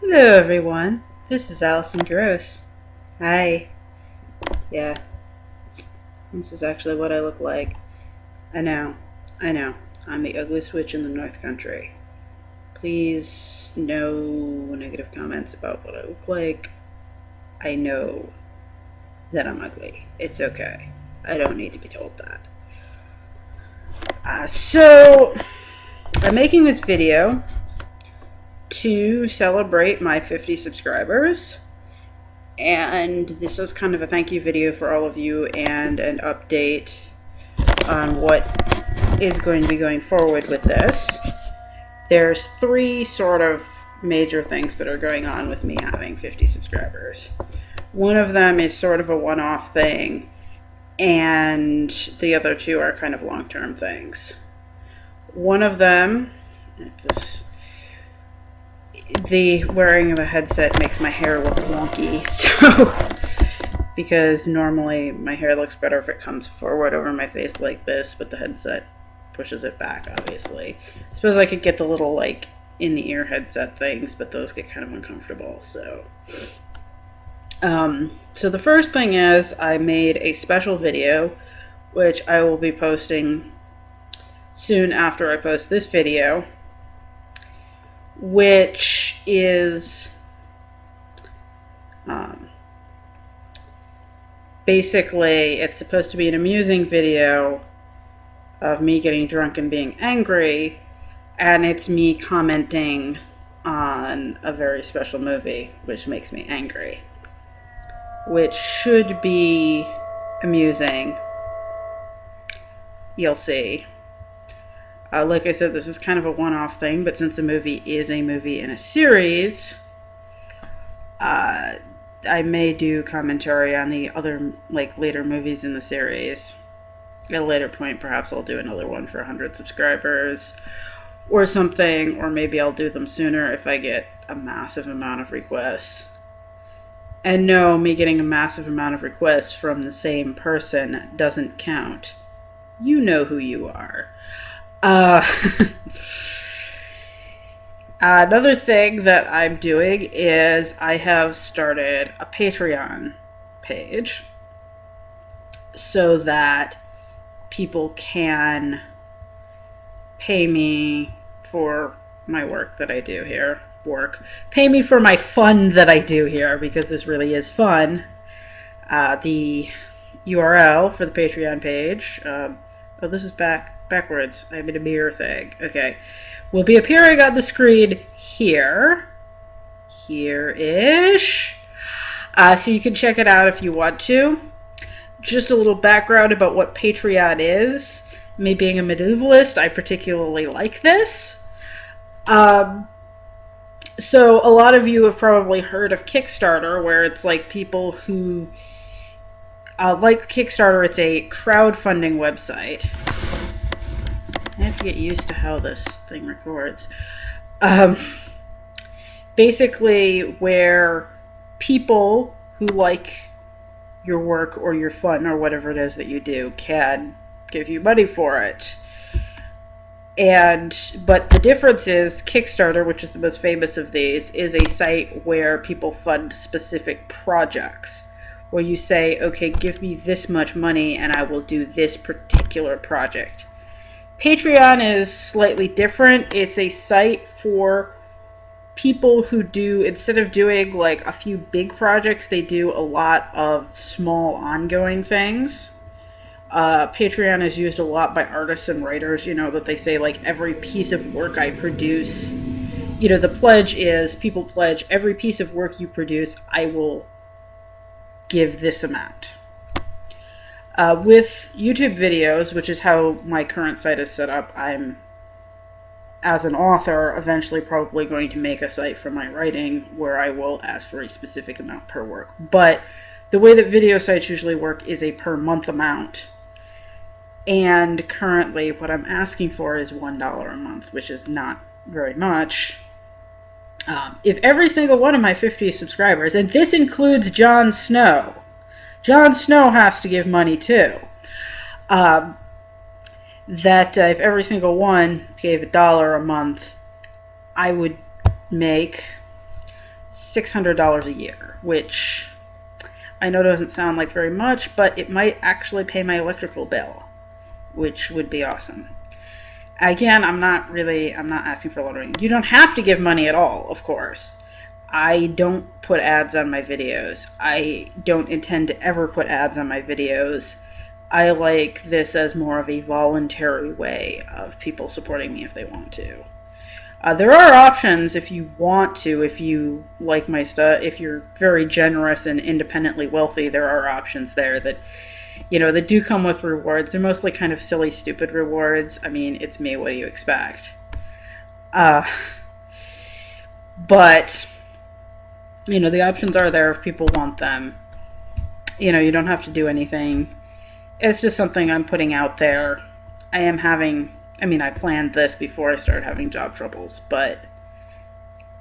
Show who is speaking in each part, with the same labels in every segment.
Speaker 1: Hello everyone, this is Allison Gross. Hi. Yeah, this is actually what I look like. I know, I know, I'm the ugliest witch in the North Country. Please, no negative comments about what I look like. I know that I'm ugly. It's okay. I don't need to be told that. So, I'm making this video to celebrate my 50 subscribers. And this is kind of a thank you video for all of you and an update on what is going to be going forward with this. There's three sort of major things that are going on with me having 50 subscribers. One of them is sort of a one-off thing, and the other two are kind of long-term things. One of them, the wearing of a headset makes my hair look wonky, so because normally my hair looks better if it comes forward over my face like this, but the headset pushes it back, obviously. I suppose I could get the little, like, in-the-ear headset things, but those get kind of uncomfortable, so. So the first thing is I made a special video, which I will be posting soon after I post this video, which is basically, it's supposed to be an amusing video of me getting drunk and being angry, and it's me commenting on a very special movie, which makes me angry, which should be amusing. You'll see. Like I said, this is kind of a one-off thing, but since the movie is a movie in a series, I may do commentary on the other, like, later movies in the series. At a later point, perhaps I'll do another one for 100 subscribers or something, or maybe I'll do them sooner if I get a massive amount of requests. And no, me getting a massive amount of requests from the same person doesn't count. You know who you are. Another thing that I'm doing is I have started a Patreon page so that people can pay me for my work that I do here. Pay me for my fun that I do here, because this really is fun. The URL for the Patreon page, oh, this is backwards. I made a mirror thing. Okay. Will be appearing on the screen here. Here-ish. So you can check it out if you want to. Just a little background about what Patreon is. Me being a medievalist, I particularly like this. So a lot of you have probably heard of Kickstarter, where it's like people who like Kickstarter. It's a crowdfunding website. I have to get used to how this thing records. Basically, where people who like your work or your fun or whatever it is that you do can give you money for it. But the difference is Kickstarter, which is the most famous of these, is a site where people fund specific projects, where you say, okay, give me this much money and I will do this particular project. Patreon is slightly different. It's a site for people who do, instead of doing like a few big projects, they do a lot of small ongoing things. Patreon is used a lot by artists and writers, that they say, like, every piece of work I produce, the pledge is, people pledge, every piece of work you produce, I will give this amount. With YouTube videos, which is how my current site is set up, I'm, as an author, eventually probably going to make a site for my writing where I will ask for a specific amount per work. But the way that video sites usually work is a per month amount. And currently what I'm asking for is $1 a month, which is not very much. If every single one of my 50 subscribers, and this includes Jon Snow has to give money too, that if every single one gave $1 a month, I would make $600 a year, which I know doesn't sound like very much, but it might actually pay my electrical bill, which would be awesome. Again, I'm not asking for a lot of money. You don't have to give money at all, of course. I don't put ads on my videos. I don't intend to ever put ads on my videos. I like this as more of a voluntary way of people supporting me if they want to. There are options if you want to, if you like my stuff, if you're very generous and independently wealthy, there are options there that, that do come with rewards. They're mostly kind of silly, stupid rewards. I mean, it's me, what do you expect? But, the options are there if people want them. You don't have to do anything. It's just something I'm putting out there. I planned this before I started having job troubles, but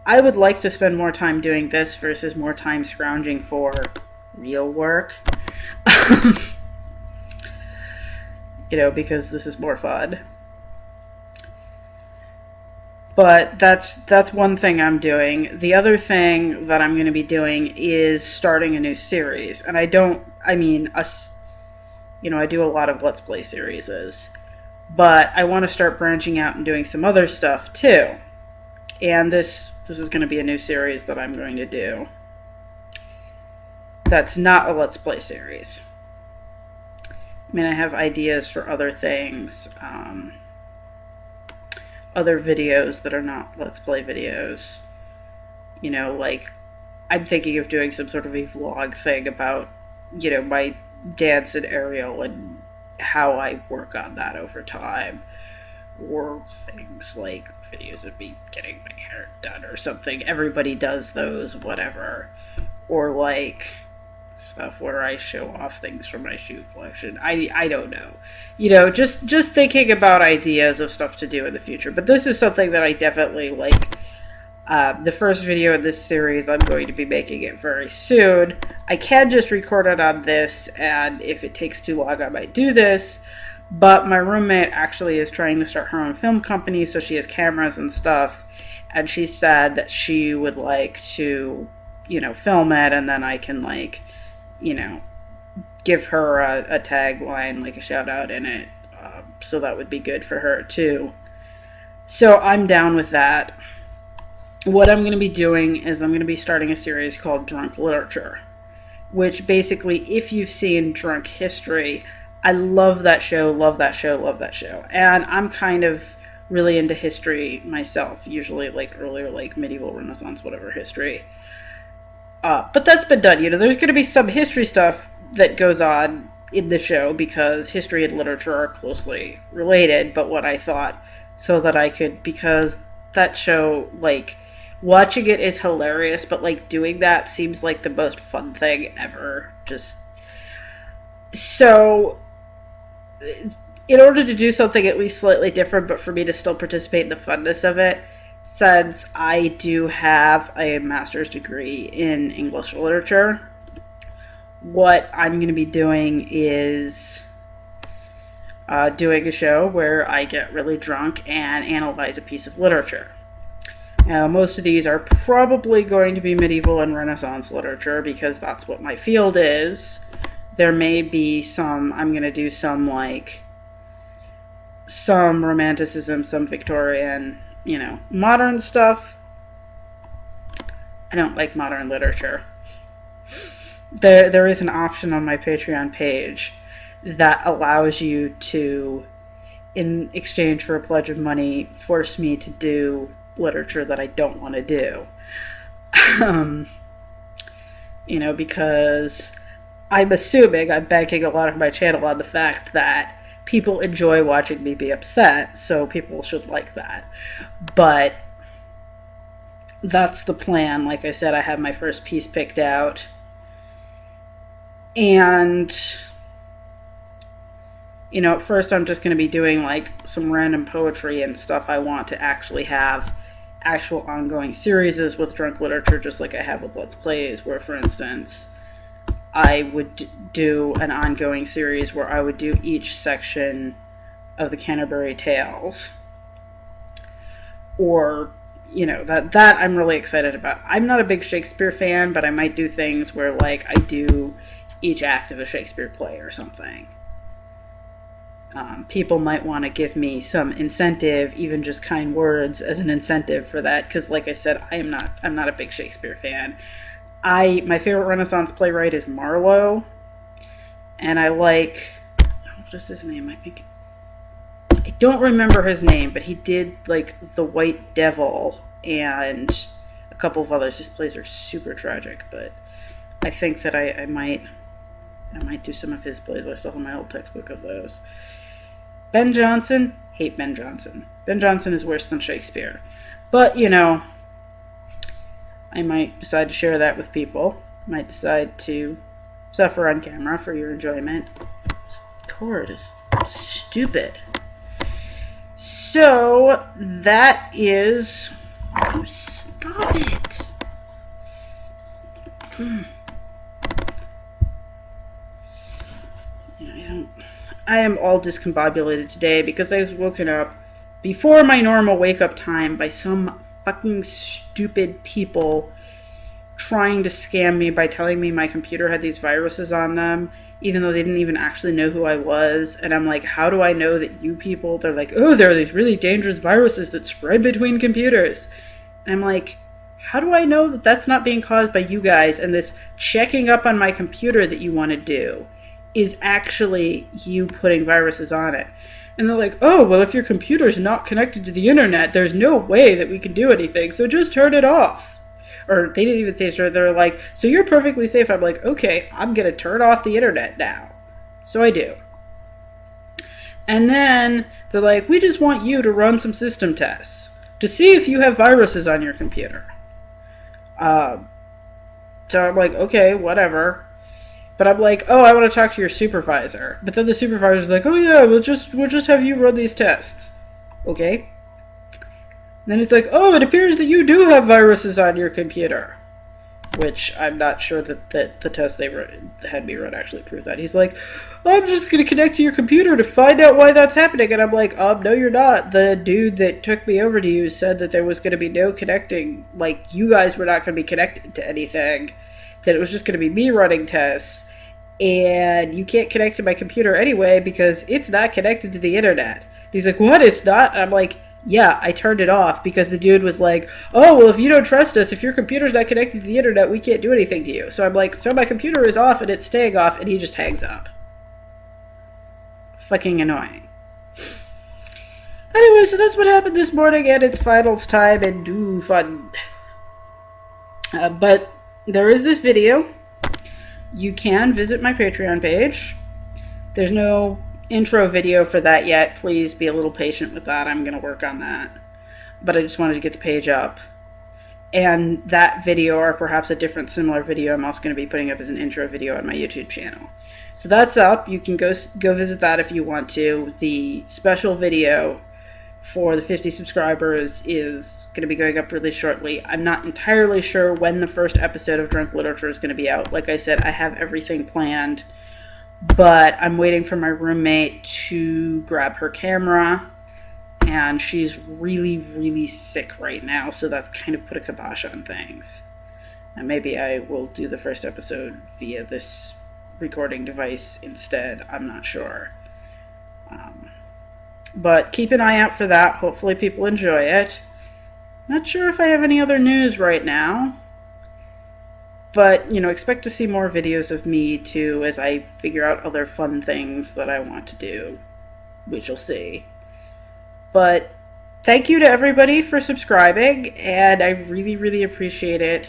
Speaker 1: I would like to spend more time doing this versus more time scrounging for real work. Because this is more fun. But that's one thing I'm doing. The other thing that I'm going to be doing is starting a new series. And I do a lot of Let's Play series. But I want to start branching out and doing some other stuff too. And this is going to be a new series that I'm going to do. That's not a Let's Play series. I have ideas for other things. Other videos that are not Let's Play videos. Like I'm thinking of doing some sort of a vlog thing about, my dance and Ariel and how I work on that over time, or things like videos of me getting my hair done or something. Everybody does those, whatever. Or like stuff where I show off things from my shoe collection. I don't know. Just thinking about ideas of stuff to do in the future. But this is something that I definitely like. The first video in this series, I'm going to be making it very soon. I can just record it on this, and if it takes too long, I might do this. But my roommate actually is trying to start her own film company, so she has cameras and stuff. And she said that she would like to, film it, and then I can, give her a tagline, like a shout out in it. So that would be good for her, too. So I'm down with that. What I'm going to be doing is I'm going to be starting a series called Drunk Literature, which basically, if you've seen Drunk History, I love that show, love that show, love that show. And I'm kind of really into history myself, usually earlier, medieval, Renaissance, whatever history. But that's been done. There's going to be some history stuff that goes on in the show because history and literature are closely related. But what I thought, so that I could, because that show, watching it is hilarious, but doing that seems like the most fun thing ever. So in order to do something at least slightly different, but for me to still participate in the funness of it, since I do have a master's degree in English literature, what I'm going to be doing is doing a show where I get really drunk and analyze a piece of literature. Now, most of these are probably going to be medieval and Renaissance literature because that's what my field is. There may be I'm going to do some Romanticism, some Victorian, modern stuff. I don't like modern literature. There is an option on my Patreon page that allows you to, in exchange for a pledge of money, force me to do literature that I don't want to do. Because I'm banking a lot of my channel on the fact that people enjoy watching me be upset, so people should like that. But that's the plan. Like I said, I have my first piece picked out. And, at first I'm just going to be doing some random poetry and stuff. I want to actually have actual ongoing series with Drunk Literature, just like I have with Let's Plays, where, for instance, I would do an ongoing series where I would do each section of the Canterbury Tales. Or, you know, that I'm really excited about. I'm not a big Shakespeare fan, but I might do things where, like, I do each act of a Shakespeare play or something. People might want to give me some incentive, even just kind words as an incentive for that, because, like I said, I'm not a big Shakespeare fan. My favorite Renaissance playwright is Marlowe, and I like, what is his name? I don't remember his name, but he did like The White Devil and a couple of others. His plays are super tragic, but I think that I might do some of his plays. I still have my old textbook of those. Ben Jonson, hate Ben Jonson. Ben Jonson is worse than Shakespeare. But, you know, I might decide to share that with people. Might decide to suffer on camera for your enjoyment. This cord is stupid. So, that is... Oh, stop it! I am all discombobulated today because I was woken up before my normal wake-up time by some fucking stupid people trying to scam me by telling me my computer had these viruses on them, even though they didn't even actually know who I was. And I'm like, how do I know that you people... They're like, oh, there are these really dangerous viruses that spread between computers. And I'm like, how do I know that that's not being caused by you guys, and this checking up on my computer that you want to do is actually you putting viruses on it? And they're like, oh, well, if your computer's not connected to the internet, there's no way that we can do anything, so just turn it off. Or they didn't even say so. They're like, so you're perfectly safe. I'm like, okay, I'm going to turn off the internet now. So I do. And then they're like, we just want you to run some system tests to see if you have viruses on your computer. So I'm like, okay, whatever. But I'm like, oh, I want to talk to your supervisor. But then the supervisor's like, oh yeah, we'll just have you run these tests. Okay. And then it's like, oh, it appears that you do have viruses on your computer. Which I'm not sure that the test they had me run actually proved that. He's like, I'm just going to connect to your computer to find out why that's happening. And I'm like, no, you're not. The dude that took me over to you said that there was going to be no connecting. Like, you guys were not going to be connected to anything. That it was just going to be me running tests. And you can't connect to my computer anyway because it's not connected to the internet. And he's like, what? It's not? And I'm like, yeah, I turned it off because the dude was like, oh, well, if you don't trust us, if your computer's not connected to the internet, we can't do anything to you. So I'm like, so my computer is off and it's staying off, and he just hangs up. Fucking annoying. Anyway, so that's what happened this morning, and it's finals time, and do fun. But there is this video. You can visit my Patreon page. There's no intro video for that yet. Please be a little patient with that. I'm going to work on that. But I just wanted to get the page up. And that video, or perhaps a different similar video, I'm also going to be putting up as an intro video on my YouTube channel. So that's up. You can go visit that if you want to. The special video for the 50 subscribers is going to be going up really shortly. I'm not entirely sure when the first episode of Drunk Literature is going to be out. Like I said, I have everything planned, but I'm waiting for my roommate to grab her camera, and she's really, really sick right now, so that's kind of put a kibosh on things. And maybe I will do the first episode via this recording device instead. I'm not sure. But keep an eye out for that. Hopefully people enjoy it. Not sure if I have any other news right now. But, you know, expect to see more videos of me, too, as I figure out other fun things that I want to do. Which you'll see. But thank you to everybody for subscribing, and I really, really appreciate it.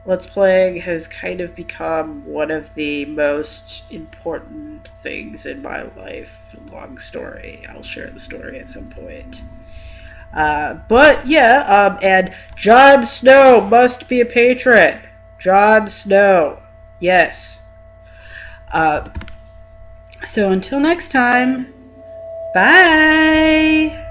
Speaker 1: Let's Playing has kind of become one of the most important things in my life. Long story. I'll share the story at some point. But yeah, and Jon Snow must be a patron. Jon Snow. Yes. So until next time, bye!